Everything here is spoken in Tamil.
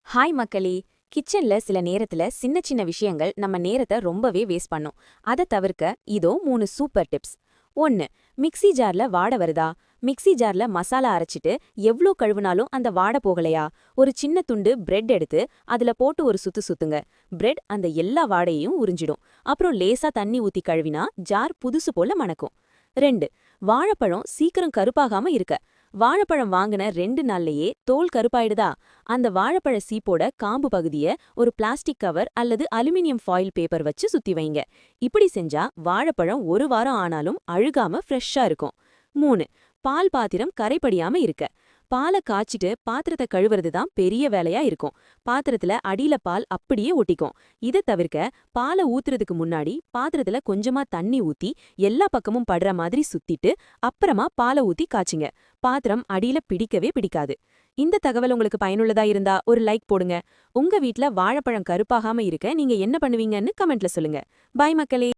ஹாய் மக்களே. கிச்சன்ல சில நேரத்துல சின்ன சின்ன விஷயங்கள் நம்ம நேரத்தை ரொம்பவே வேஸ்ட் பண்ணும். அதை தவிர்க்க இதோ 3 சூப்பர் டிப்ஸ். 1. மிக்ஸி ஜார்ல வாடை வருதா? மிக்ஸி ஜார்ல மசாலா அரைச்சிட்டு எவ்ளோ கழுவுனாலும் அந்த வாடை போகலையா? ஒரு சின்ன துண்டு பிரெட் எடுத்து அதுல போட்டு ஒரு சுத்து சுத்துங்க. பிரெட் அந்த எல்லா வாடையையும் உறிஞ்சிடும். அப்புறம் லேசா தண்ணி ஊத்தி கழுவினா ஜார் புதுசு போல மணக்கும். 2. வாழைப்பழம் சீக்கிரம் கருப்பாகாம இருக்க. வாழைப்பழம் வாங்கின 2 நாள்லயே தோல் கருப்பாயிடுதா? அந்த வாழைப்பழ சீப்போட காம்பு பகுதிய ஒரு பிளாஸ்டிக் கவர் அல்லது அலுமினியம் ஃபாயில் பேப்பர் வச்சு சுத்தி வைங்க. இப்படி செஞ்சா வாழைப்பழம் 1 வாரம் ஆனாலும் அழுகாம ஃப்ரெஷ்ஷா இருக்கும். 3. பால் பாத்திரம் கரைபடியாம இருக்க. பாலை காய்ச்சிட்டு பாத்திரத்தை கழுவுறது தான் பெரிய வேலையா இருக்கும். பாத்திரத்துல அடியில பால் அப்படியே ஒட்டிக்கும். இதை தவிர்க்க பாலை ஊத்துறதுக்கு முன்னாடி பாத்திரத்துல கொஞ்சமா தண்ணி ஊத்தி எல்லா பக்கமும் படுற மாதிரி சுத்திட்டு அப்புறமா பாலை ஊத்தி காய்ச்சுங்க. பாத்திரம் அடியில பிடிக்கவே பிடிக்காது. இந்த தகவல் உங்களுக்கு பயனுள்ளதா இருந்தா ஒரு லைக் போடுங்க. உங்க வீட்ல வாழைப்பழம் கருப்பாகாம இருக்க நீங்க என்ன பண்ணுவீங்கன்னு கமெண்ட்ல சொல்லுங்க. பாய் மக்களே.